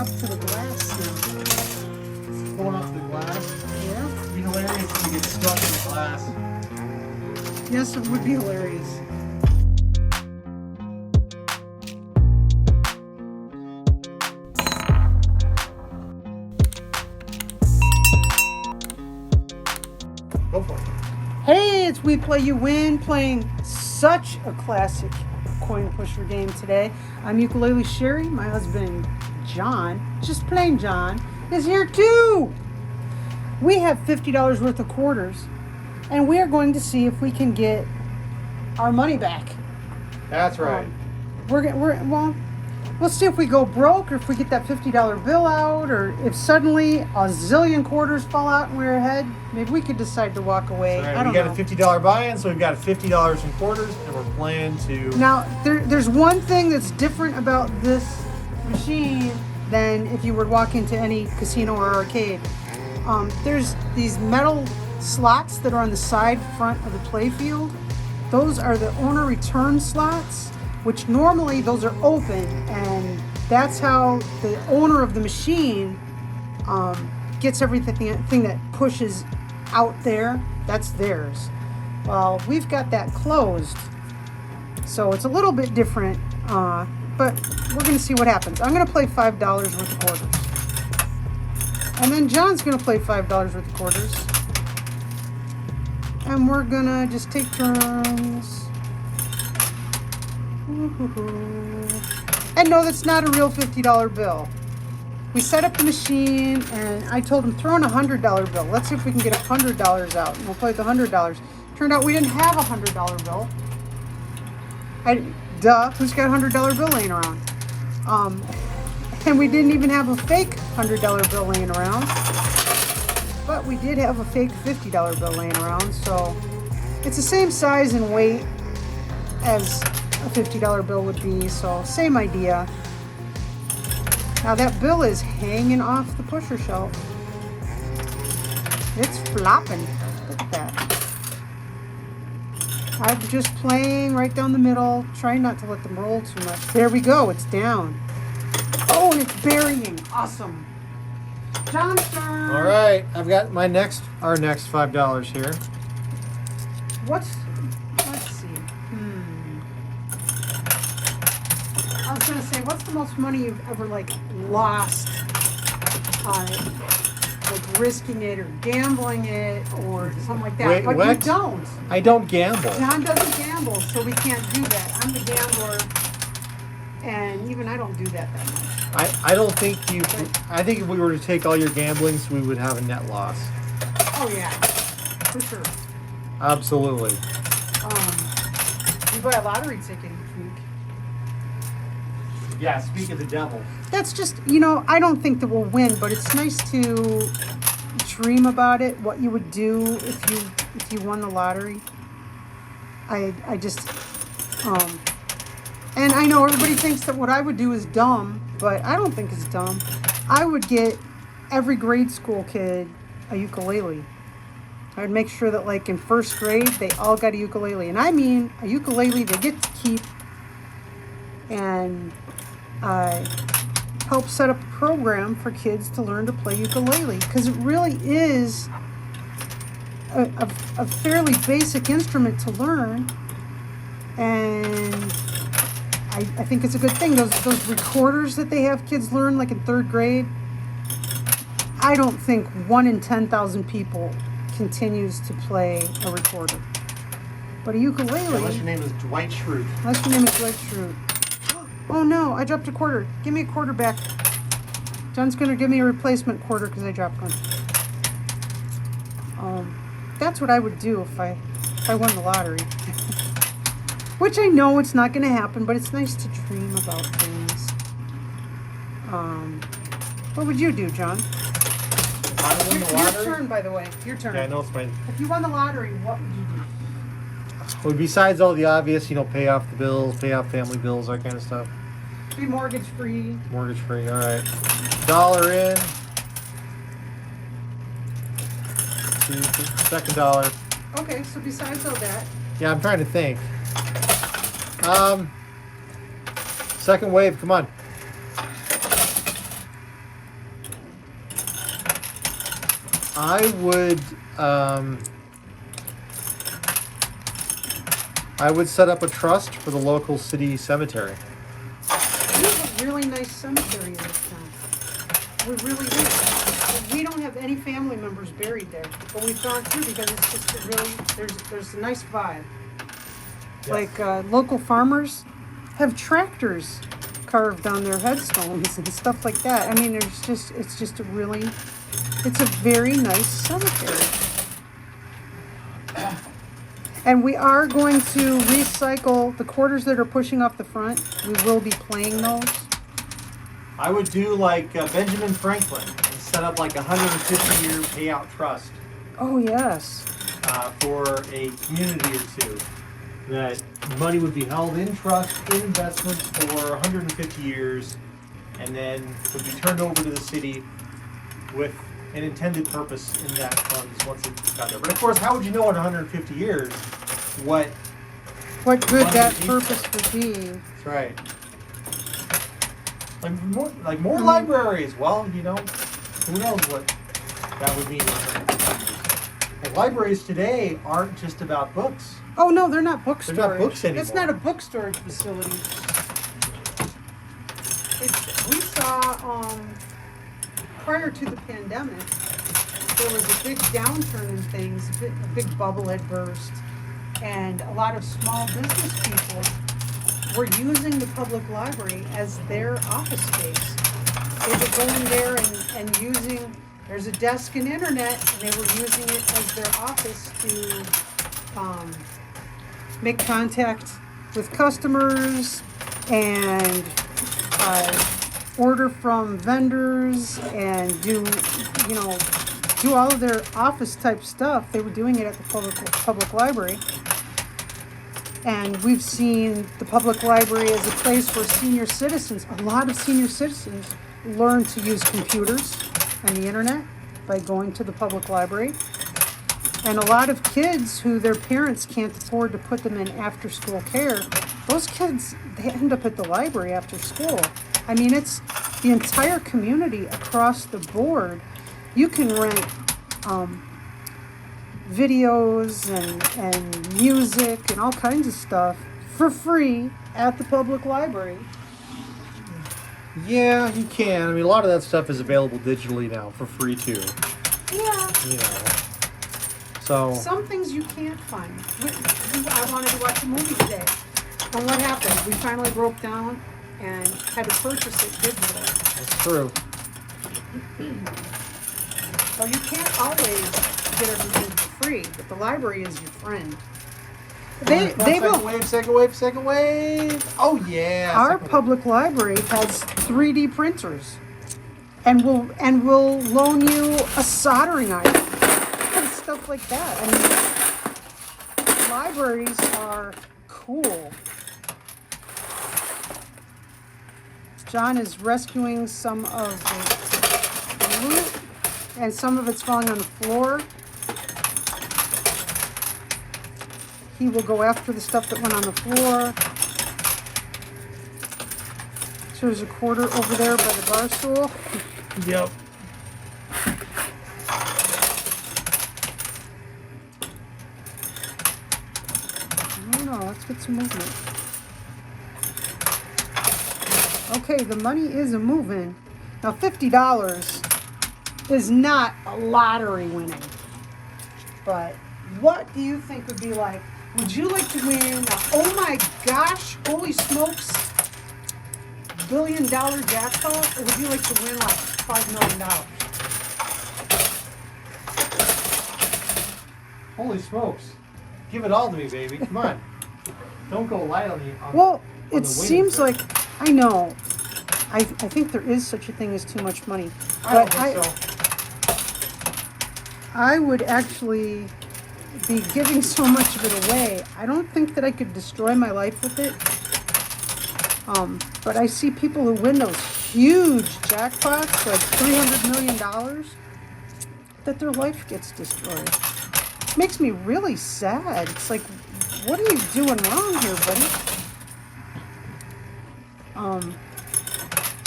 up to the glass now. Pulling up the glass. Yeah. It'd be hilarious if you get stuck in the glass. Yes, it would be hilarious. Go for it. Hey, it's We Play You Win, playing such a classic coin pusher game today. I'm Ukulele Sherry. My husband, John, just plain John, is here too. We have $50 worth of quarters, and we are going to see if we can get our money back. That's right. We'll see if we go broke, or if we get that $50 bill out, or if suddenly a zillion quarters fall out and we're ahead. Maybe we could decide to walk away. Right. I don't we got know. a $50 buy-in, so we've got $50 in quarters, and we're planning to. Now, there's one thing that's different about this machine than if you were to walk into any casino or arcade. There's these metal slots that are on the side front of the play field. Those are the owner return slots, which normally those are open, and that's how the owner of the machine gets everything that pushes out there. That's theirs. Well, we've got that closed, so it's a little bit different, but we're going to see what happens. I'm going to play $5 worth of quarters, and then John's going to play $5 worth of quarters, and we're going to just take turns. And no, that's not a real $50 bill. We set up the machine, and I told him, throw in a $100 bill. Let's see if we can get $100 out, and we'll play with the $100. Turned out we didn't have a $100 bill. Duh, who's got a $100 bill laying around? And we didn't even have a fake $100 bill laying around. But we did have a fake $50 bill laying around, so it's the same size and weight as a $50 bill would be, so same idea. Now that bill is hanging off the pusher shelf. It's flopping. Look at that. I'm just playing right down the middle, trying not to let them roll too much. There we go, it's down. Oh, and it's burying. Awesome. John's turn. All right, I've got our next $5 here. Let's see. I was gonna say, what's the most money you've ever lost on it? Like risking it or gambling it or something like that. Wait, but what? you don't. I don't gamble. John doesn't gamble, so we can't do that. I'm the gambler, and even I don't do that much. I don't think you. I think if we were to take all your gamblings, we would have a net loss. Oh yeah, for sure. Absolutely. We buy a lottery ticket each week. Yeah, speak of the devil. That's just, I don't think that we'll win, but it's nice to dream about it, what you would do if you won the lottery. I just, and I know everybody thinks that what I would do is dumb, but I don't think it's dumb. I would get every grade school kid a ukulele. I would make sure that in first grade, they all got a ukulele. And I mean a ukulele they get to keep, and help set up a program for kids to learn to play ukulele, because it really is a fairly basic instrument to learn, and I think it's a good thing. Those recorders that they have kids learn in third grade, I don't think 1 in 10,000 people continues to play a recorder. But a ukulele... Unless your name is Dwight Schrute. Unless your name is Dwight Schrute. Oh no, I dropped a quarter. Give me a quarter back. John's going to give me a replacement quarter because I dropped one. That's what I would do if I won the lottery. Which I know it's not going to happen, but it's nice to dream about things. What would you do, John? If I won the Your lottery. turn, by the way. Your turn. Yeah, I know it's mine. If you won the lottery, what would you do? Well, besides all the obvious, pay off the bills, pay off family bills, that kind of stuff. Be mortgage free. Mortgage free. All right. $1 in. Second $1. Okay, so besides all that, Yeah, I'm trying to think. Second wave, come on. I would set up a trust for the local city cemetery. We have a really nice cemetery in this town. We really do. We don't have any family members buried there, but we've gone through because it's just a really, there's a nice vibe. Yes. Like local farmers have tractors carved on their headstones and stuff like that. I mean, it's just it's a very nice cemetery. And we are going to recycle the quarters that are pushing off the front. We will be playing those. I would do like Benjamin Franklin and set up like a 150-year payout trust Oh, yes. for a community or two. That money would be held in trust, in investments for 150 years, and then would be turned over to the city with an intended purpose in that funds once it got there. But of course, how would you know in 150 years what good that money purpose would be. That's right. Like more libraries. Well, you know, who knows what that would mean. Like libraries today aren't just about books. Oh, no, they're not book storage. They're not books anymore. It's not a book storage facility. We saw, prior to the pandemic, there was a big downturn in things, a big bubble had burst, and a lot of small business people were using the public library as their office space. They were going there and using, there's a desk and internet, and they were using it as their office to make contact with customers and order from vendors and do all of their office type stuff. They were doing it at the public library. And we've seen the public library as a place where a lot of senior citizens learn to use computers and the internet by going to the public library. And a lot of kids who their parents can't afford to put them in after school care, those kids, they end up at the library after school. I mean, it's the entire community across the board. You can rent videos and music and all kinds of stuff for free at the public library. Yeah, you can. I mean, a lot of that stuff is available digitally now for free too. Yeah. You know. So Some things you can't find. I wanted to watch a movie today. And what happened? We finally broke down and had to purchase it digitally. that's true. So you can't always get everything for free, but the library is your friend. They will. Second wave. Oh yeah. Our second public library has 3D printers, and will loan you a soldering iron and stuff like that. I mean, libraries are cool. John is rescuing some of the loot, and some of it's falling on the floor. He will go after the stuff that went on the floor. So there's a quarter over there by the bar stool. Yep. I don't know, let's get some movement. Okay, the money is a moving. Now $50 is not a lottery winning. But what do you think would be like? Would you like to win oh my gosh, holy smokes, $1 billion jackpot? Or would you like to win like $5 million? Holy smokes! Give it all to me, baby. Come on. Don't go light on the. Well, on it the seems winning like, I know, I think there is such a thing as too much money. side. I don't think so. I would actually be giving so much of it away. I don't think that I could destroy my life with it. But I see people who win those huge jackpots, like $300 million, that their life gets destroyed. It makes me really sad. It's like, what are you doing wrong here, buddy?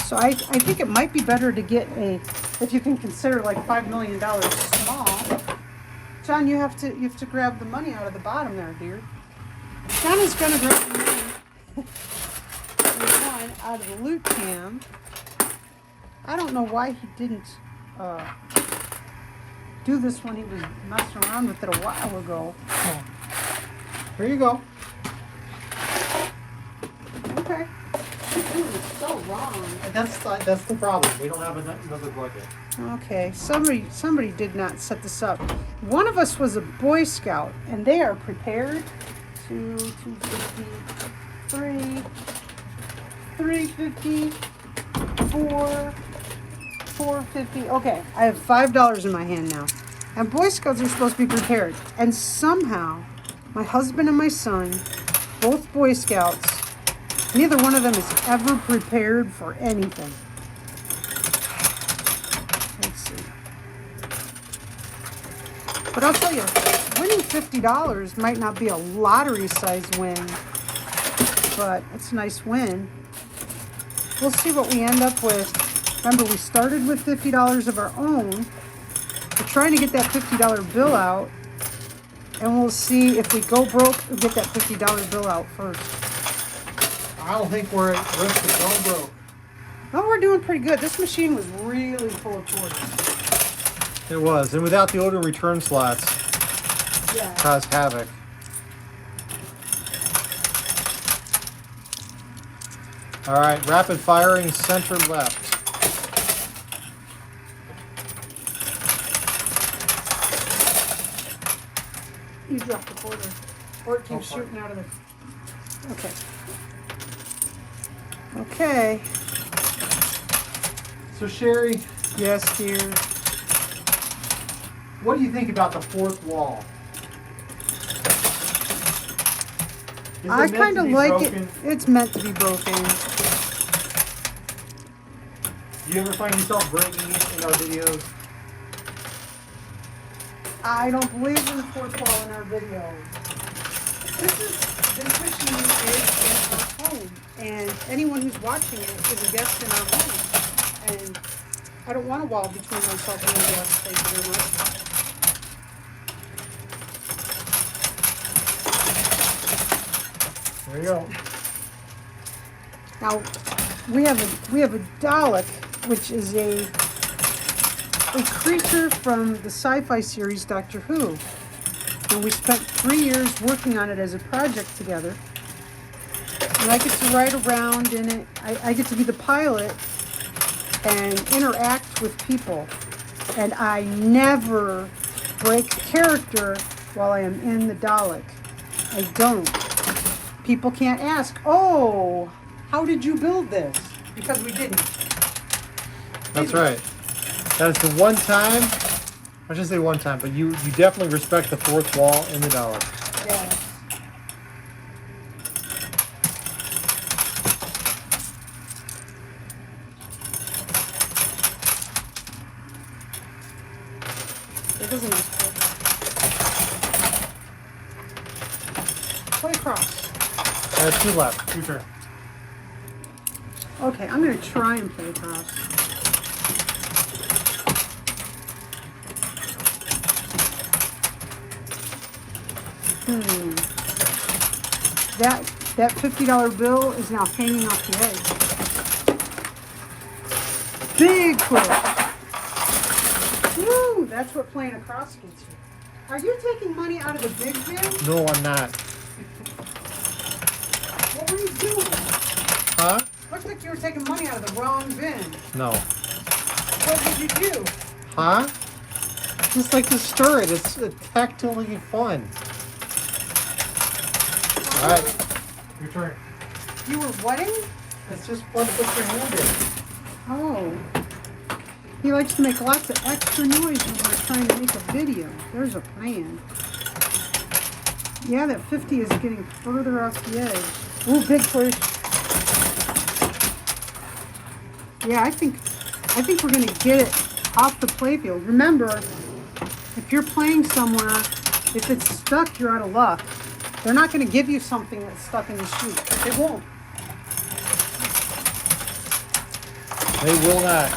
So I think it might be better to get if you can consider like $5 million them all. John, you have to grab the money out of the bottom there, dear. John is gonna grab the money one out of the loot cam. I don't know why he didn't do this when he was messing around with it a while ago. Oh. Here you go. Okay. Dude, it's so wrong. That's the problem. We don't have another bucket. Okay, somebody did not set this up. One of us was a Boy Scout, and they are prepared. 250, 350, 450. Okay, I have $5 in my hand now. And Boy Scouts are supposed to be prepared. And somehow, my husband and my son, both Boy Scouts, neither one of them is ever prepared for anything. Let's see. But I'll tell you, winning $50 might not be a lottery-sized win, but it's a nice win. We'll see what we end up with. Remember, we started with $50 of our own. We're trying to get that $50 bill out, and we'll see if we go broke, we'll get that $50 bill out first. I don't think we're at risk of going broke. Well, we're doing pretty good. This machine was really full of quarters. It was, and without the auto return slots, Yeah. cause havoc. All right, rapid firing, center left. You dropped the quarter. Or it came shooting out of the... Okay. Okay. So Sherry, Yes, dear. what do you think about the fourth wall? Is it I meant kind to of be like broken? it. It's meant to be broken. Do you ever find yourself breaking it in our videos? I don't believe in the fourth wall in our video. This machine is in our home, and anyone who's watching it is a guest in our home. And I don't want a wall between myself and the guest. Thank you very much. There you go. Now we have a Dalek, which is a creature from the sci-fi series Doctor Who, and we spent 3 years working on it as a project together. And I get to ride around in it. I get to be the pilot and interact with people, and I never break character while I am in the Dalek. I don't. People can't ask, "Oh, how did you build this?" Because we didn't. That's right. That's the one time, I should say one time, but you definitely respect the fourth wall in the dollar. Yeah. It doesn't just play cross. Two left. Your turn. Okay, I'm gonna try and play cross. That $50 bill is now hanging off the edge. Big push. Woo! That's what playing across gets you. Are you taking money out of the big bin? No, I'm not. What were you doing? Huh? Looked like you were taking money out of the wrong bin. No. What did you do? Huh? Just like to stir it. It's tactily fun. All right. Your turn. You were wedding? It's just fun to put your hand in. Oh. He likes to make lots of extra noise when we're trying to make a video. There's a plan. Yeah, that 50 is getting further off the edge. Ooh, big push. Yeah, I think we're gonna get it off the playfield. Remember, if you're playing somewhere, if it's stuck, you're out of luck. They're not gonna give you something that's stuck in the chute. They won't. They will not.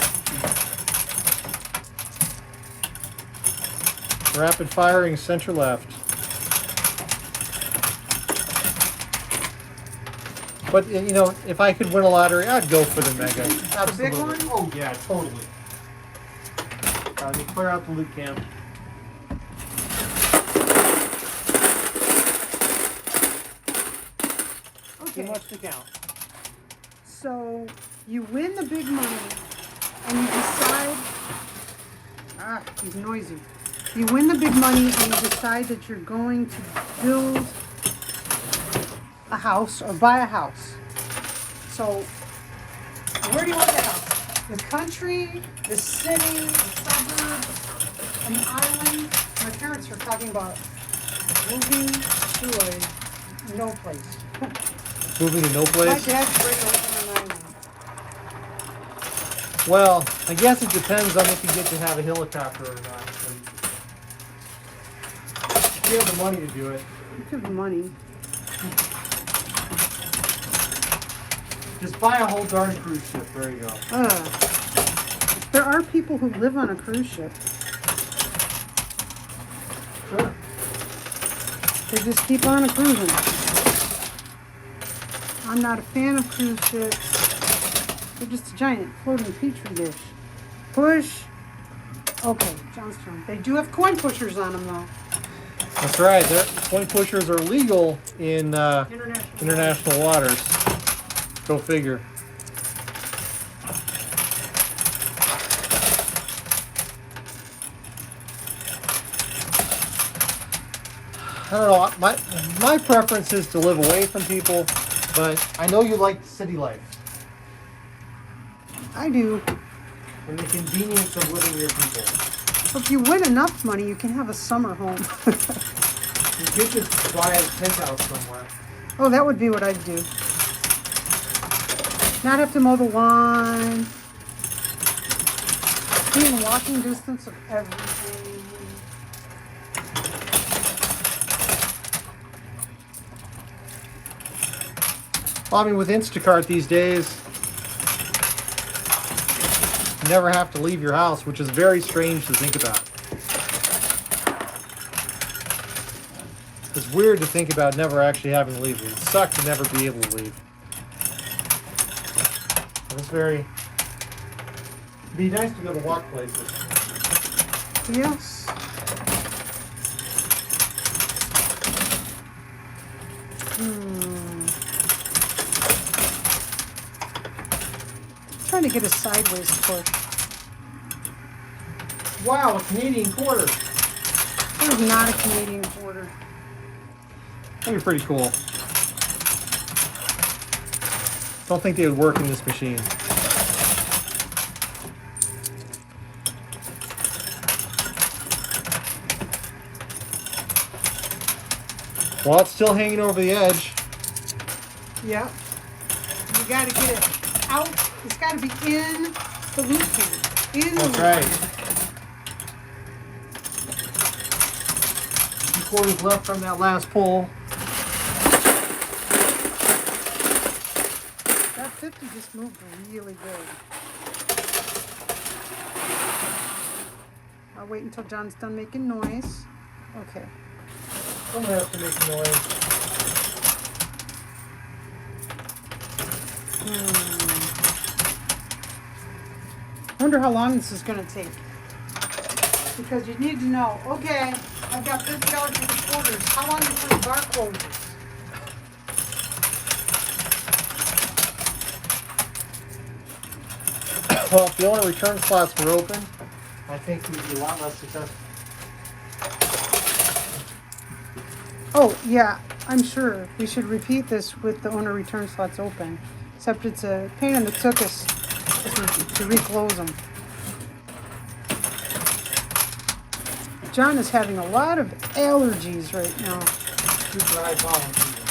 Rapid firing center left. But you know, if I could win a lottery, I'd go for the mega. Absolutely. one? Oh yeah, totally. Let me clear out the loot cam. Too Okay. much to count. So you win the big money and you decide, he's noisy. You win the big money and you decide that you're going to build a house or buy a house. So where do you want the house? The country, the city, the suburbs, an island? My parents are talking about moving to a no place. Moving to no My place? dad's bringing us on an island. Well, I guess it depends on if you get to have a helicopter or not. And if you have the money to do it. You have the money. Just buy a whole darn cruise ship. There you go. There are people who live on a cruise ship. Sure. They just keep on a cruising. I'm not a fan of cruise ships. They're just a giant floating petri dish. Push. Okay, John's turn. They do have coin pushers on them though. That's right. Coin pushers are legal in international waters. Go figure. I don't know. My preference is to live away from people, but I know you like city life I do. and the convenience of living near people. If you win enough money, you can have a summer home. You could just buy a penthouse somewhere. Oh, that would be what I'd do. Not have to mow the lawn. Be in walking distance of everything. Well, I mean, with Instacart these days, you never have to leave your house, which is very strange to think about. It's weird to think about never actually having to leave. It would suck to never be able to leave. It's very... It'd be nice to go to walk places. Yes. Trying to get a sideways push. Wow, a Canadian quarter. There's not a Canadian quarter. That'd be pretty cool. Don't think they would work in this machine. Well, it's still hanging over the edge. Yeah. You gotta get it out. It's gotta be in the loop can. In the That's loop right. can. 2 quarters left from that last pull. That 50 just moved really good. I'll wait until John's done making noise. Okay. I'm gonna have to make a noise. I wonder how long this is going to take. Because you need to know, okay, I've got $50 worth of quarters. How long before the bar closes? Well, if the only return slots were open, I think we'd be a lot less successful. Oh, yeah, I'm sure we should repeat this with the owner return slots open. Except it's a pain in the tuchus to reclose them. John is having a lot of allergies right now. Too dry pollen season.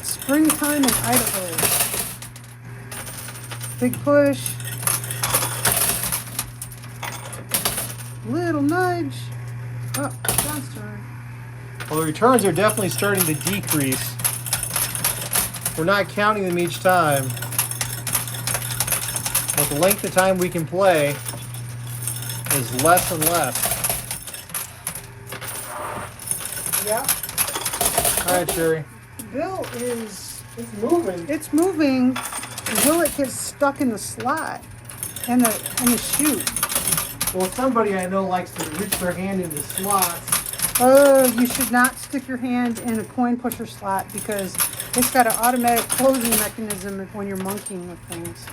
Springtime in Idaho. Big push. Little nudge. Oh, John's turn. Well, the returns are definitely starting to decrease. We're not counting them each time. But the length of time we can play is less and less. Yep. All right, Sherry. The bill is, It's moving. it's moving. Will it get stuck in the slot and the chute? Well, somebody I know likes to reach their hand into slots. Oh, you should not stick your hand in a coin pusher slot because it's got an automatic closing mechanism when you're monkeying with things.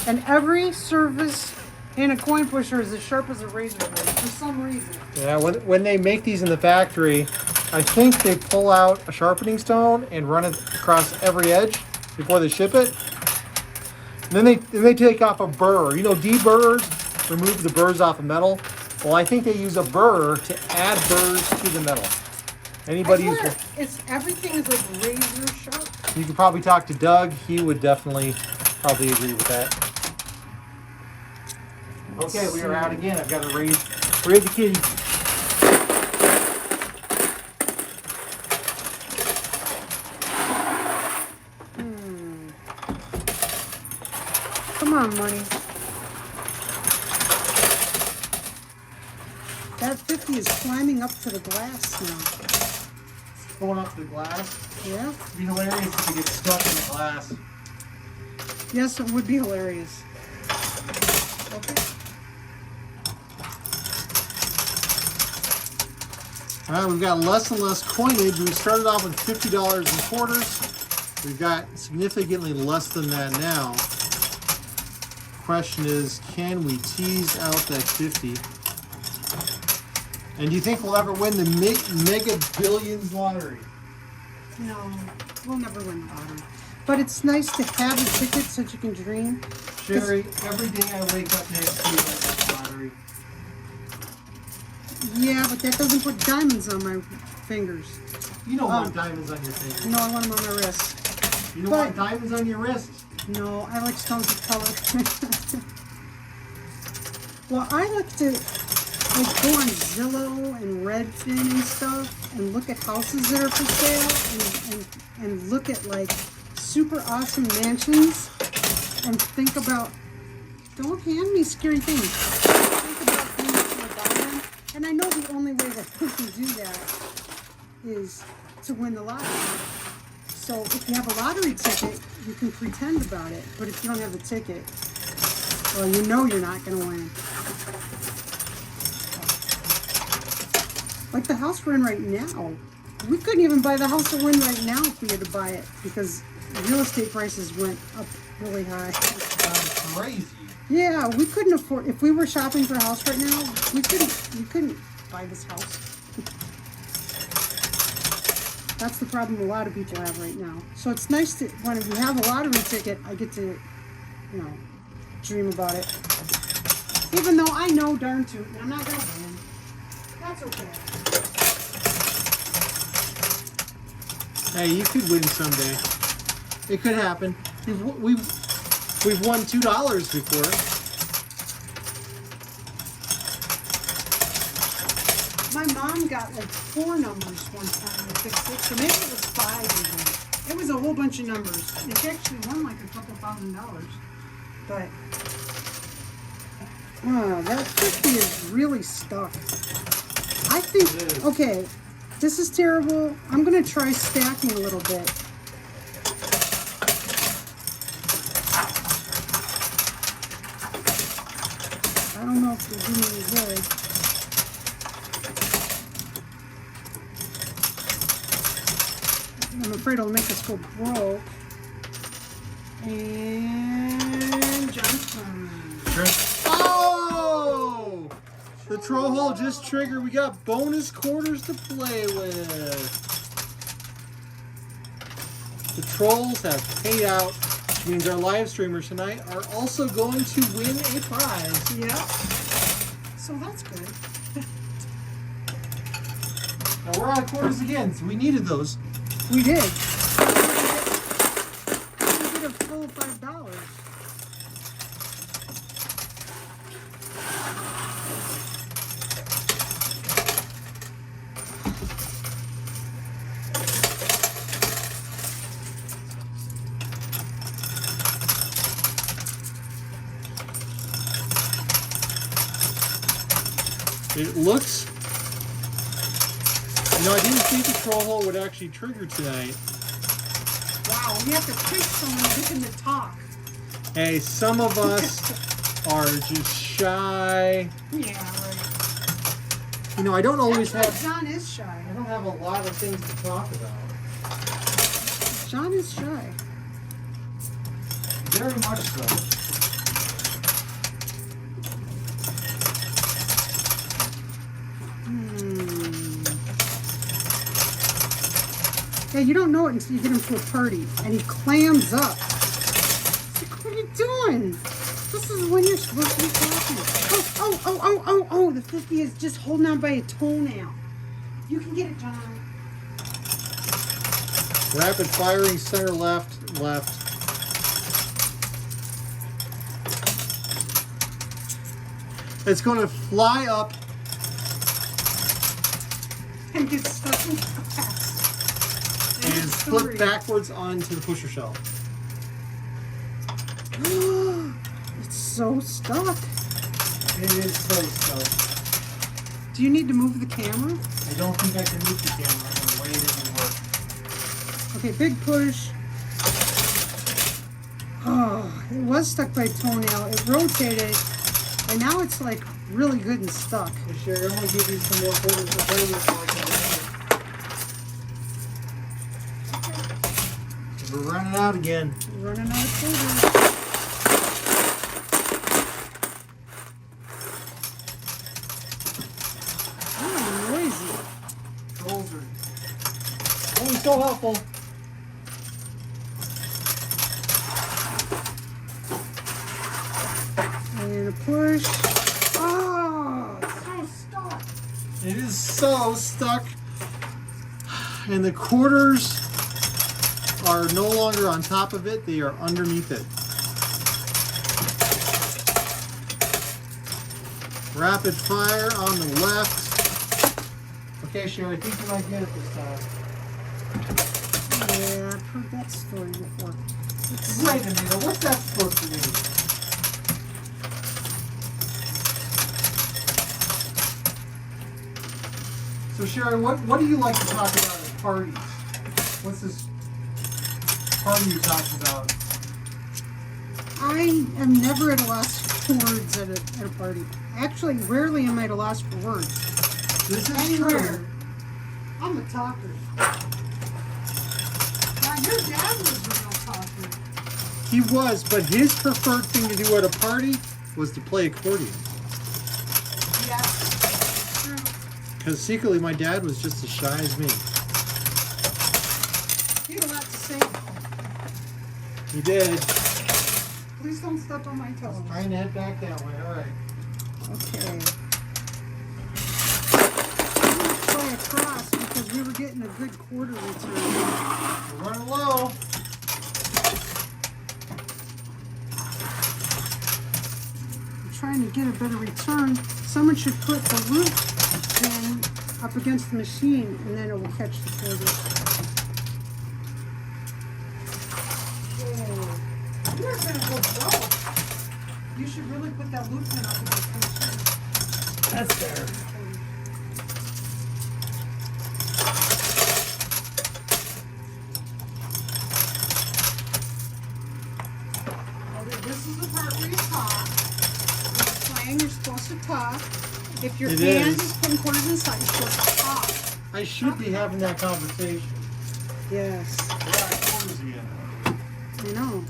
And every surface in a coin pusher is as sharp as a razor blade for some reason. Yeah, when they make these in the factory, I think they pull out a sharpening stone and run it across every edge before they ship it. And then they take off a burr. You know, deburrs, remove the burrs off of metal. Well, I think they use a burr to add burrs to the metal. Anybody I use swear, one? everything is like razor sharp. You could probably talk to Doug. He would definitely probably agree with that. Okay, we are out again. I've got to raid the kitty. Come on, money. That 50 is climbing up to the glass now. Going up the glass. Yeah? It'd be hilarious if it gets stuck in the glass. Yes, it would be hilarious. Okay. All right, we've got less and less coinage. We started off with $50 in quarters. We've got significantly less than that now. Question is, can we tease out that 50? And do you think we'll ever win the Mega Billions lottery? No, we'll never win the lottery. But it's nice to have a ticket so that you can dream. Sherry, every day I wake up next to you like the lottery. Yeah, but that doesn't put diamonds on my fingers. You don't want diamonds on your fingers. No, I want them on my wrist. You don't want diamonds on your wrist. No, I like stones of color. Well, I like to go on Zillow and Redfin and stuff and look at houses that are for sale and look at like super awesome mansions and think about, don't hand me scary things. Think about things that are about them. And I know the only way that you can do that is to win the lottery. So if you have a lottery ticket, you can pretend about it. But if you don't have a ticket, well, you know you're not going to win. Like the house we're in right now. We couldn't even buy the house we're in right now if we had to buy it because real estate prices went up really high. That's crazy. Yeah, we couldn't afford, if we were shopping for a house right now, we couldn't buy this house. That's the problem a lot of people have right now. So it's nice to, when we have a lottery ticket, I get to, dream about it. Even though I know darn tootin' I'm not gonna win. That's okay. Hey, you could win someday. It could happen. We've won $2 before. My mom got like 4 numbers one time and fixed it, so maybe it was 5 even. It was a whole bunch of numbers. It actually won like a couple $1,000. But that 50 is really stuck. I think, okay, this is terrible. I'm gonna try stacking a little bit. I don't know if it'll do me any good. I'm afraid it'll make us go broke. And Johnson. Oh! The troll hole just triggered. We got bonus quarters to play with. The trolls have paid out, which means our live streamers tonight are also going to win a prize. Yep. So that's good. Now we're out of quarters again, so we needed those. We did. We did a full $5. It looks You know, I didn't think the troll hole would actually trigger tonight. Wow, we have to trick someone to get them to talk. Hey, some of us are just shy. Yeah, right. You know, I don't always That's have. why John is shy. I don't have a lot of things to talk about. John is shy. Very much so. Yeah, you don't know it until you get him to a party, and he clams up. It's like, what are you doing? This is when you're supposed to be talking. Oh, the 50 is just holding on by a toenail. You can get it, John. Rapid firing, center, left. It's going to fly up. And get stuck in glass. And flip backwards onto the pusher shelf. It's so stuck. It is so stuck. Do you need to move the camera? I don't think I can move the camera in a way it doesn't work. Okay, big push. Oh, it was stuck by a toenail. It rotated, and now it's like really good and stuck. Hey, Sherry, I'm going to give you some more quarters to play with. We're running out again. We're running out of quarters. Oh, noisy. Trolls are only so helpful. And a push. Oh, it's so stuck. It is so stuck. And the quarters are no longer on top of it, they are underneath it. Rapid fire on the left. Okay, Sherry, I think you might get it this time. Yeah, I've heard that story before. Wait a minute, what's that supposed to mean? So Sherry, what do you like to talk about at parties? What's this party you're talking about? I am never at a loss for words at a party. Actually, rarely am I at a loss for words. This is Anywhere. true. I'm a talker. Now, your dad was a real talker. He was, but his preferred thing to do at a party was to play accordion. Yeah. True. Because secretly my dad was just as shy as me. He had a lot to say. He did. Please don't step on my toes. Trying to head back that way, alright. Okay. I'm going to play across because we were getting a good quarter return. We're running low. I'm trying to get a better return. Someone should put the loop in up against the machine and then it will catch the quarter. You're gonna go broke. You should really put that loop pin up against the machine. That's fair. Okay, this is the part where you talk. When you're playing, you're supposed to talk. If your It hand is. is putting quarters inside, you're supposed to talk. I should be having that conversation. Yes, I know.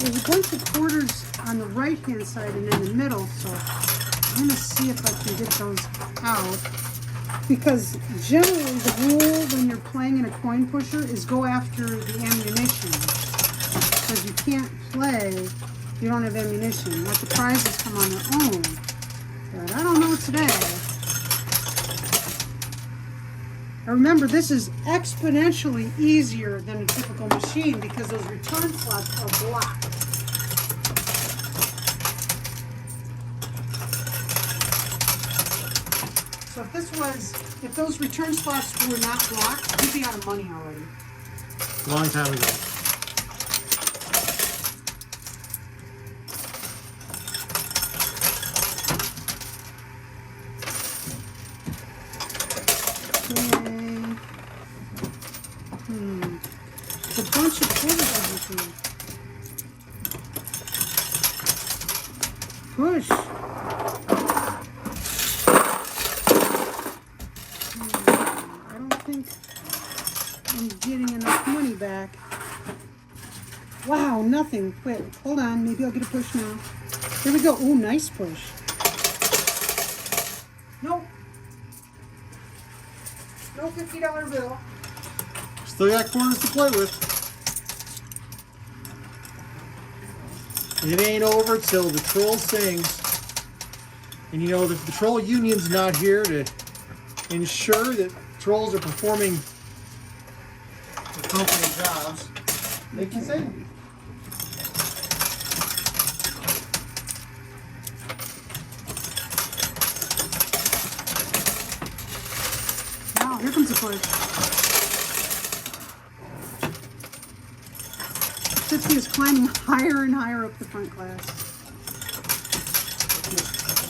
There's a bunch of quarters on the right-hand side and in the middle, so I'm going to see if I can get those out. Because generally the rule when you're playing in a coin pusher is go after the ammunition. Because you can't play if you don't have ammunition. Let the prizes come on their own. But I don't know today. Now remember, this is exponentially easier than a typical machine because those return slots are blocked. So if those return slots were not blocked, you'd be out of money already. Long time ago. think I'm getting enough money back. Wow, nothing. Wait, hold on. Maybe I'll get a push now. Here we go. Oh, nice push. Nope. No $50 bill. Still got quarters to play with. It ain't over till the troll sings. And you know, if the troll union's not here to ensure that trolls are performing appropriate jobs, they can sing. Wow, here comes a push. 50 is climbing higher and higher up the front glass.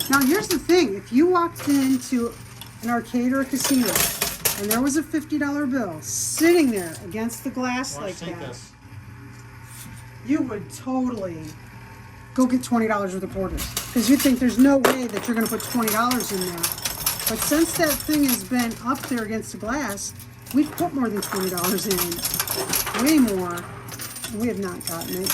Now here's the thing, if you walked into an arcade or a casino and there was a $50 bill sitting there against the glass like that, you would totally go get $20 worth of quarters. Because you'd think there's no way that you're going to put $20 in there. But since that thing has been up there against the glass, we've put more than $20 in. Way more. We have not gotten it.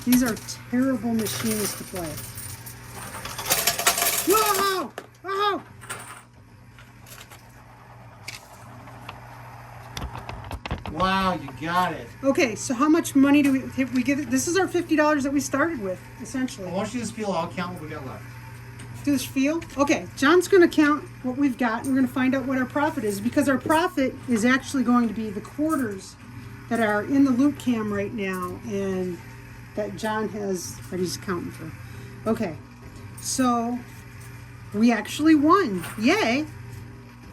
These are terrible machines to play. Whoa! Whoa! Wow, you got it. Okay, so how much money do we get? This is our $50 that we started with, essentially. I want you to just feel, I'll count what we got left. Do this feel? Okay, John's going to count what we've got. We're going to find out what our profit is, because our profit is actually going to be the quarters that are in the loop cam right now and that John has, that he's counting for. Okay, so we actually won. Yay!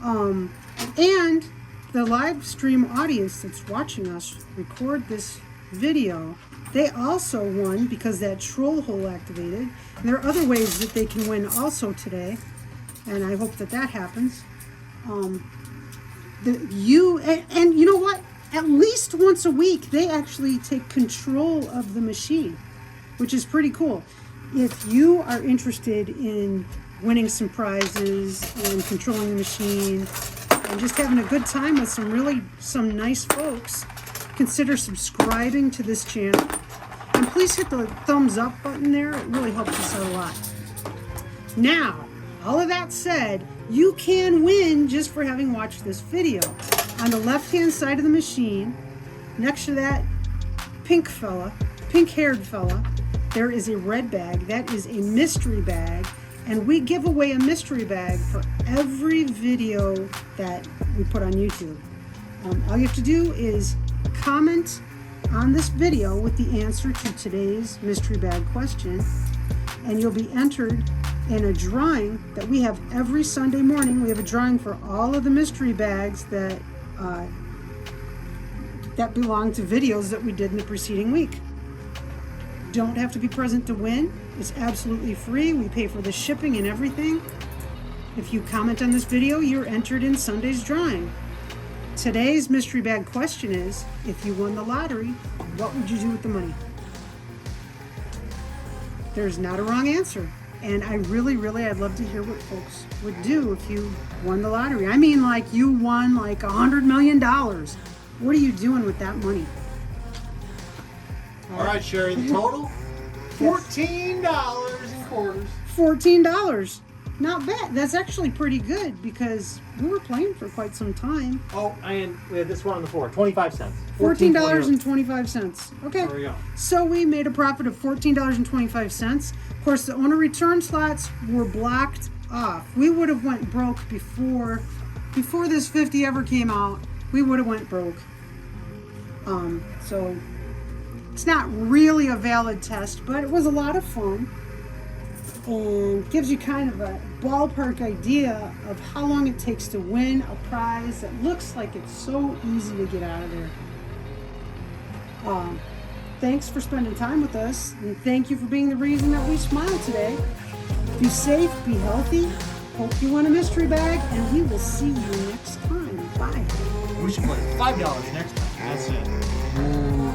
And the live stream audience that's watching us record this video, they also won because that troll hole activated. And there are other ways that they can win also today, and I hope that that happens. And you know what? At least once a week, they actually take control of the machine, which is pretty cool. If you are interested in winning some prizes and controlling the machine and just having a good time with some nice folks, consider subscribing to this channel. And please hit the thumbs up button there. It really helps us out a lot. Now, all of that said, you can win just for having watched this video. On the left-hand side of the machine, next to that pink-haired fella, there is a red bag. That is a mystery bag. And we give away a mystery bag for every video that we put on YouTube. All you have to do is comment on this video with the answer to today's mystery bag question, and you'll be entered in a drawing that we have every Sunday morning. We have a drawing for all of the mystery bags that belong to videos that we did in the preceding week. Don't have to be present to win. It's absolutely free. We pay for the shipping and everything. If you comment on this video, you're entered in Sunday's drawing. Today's mystery bag question is, if you won the lottery, what would you do with the money? There's not a wrong answer. And I'd love to hear what folks would do if you won the lottery. I mean, like you won like $100 million. What are you doing with that money? All right, Sherry, the total? $14 in quarters. $14. Not bad. That's actually pretty good because we were playing for quite some time. Oh, and we had this one on the floor, 25 cents. $14.25. Okay. There we go. So we made a profit of $14.25. Of course, the owner return slots were blocked off. We would have went broke before this 50 ever came out. We would have went broke. So it's not really a valid test, but it was a lot of fun and gives you kind of a ballpark idea of how long it takes to win a prize that looks like it's so easy to get out of there. Thanks for spending time with us, and thank you for being the reason that we smile today. Be safe, be healthy, hope you win a mystery bag, and we will see you next time. Bye. We should play $5 next time. That's it.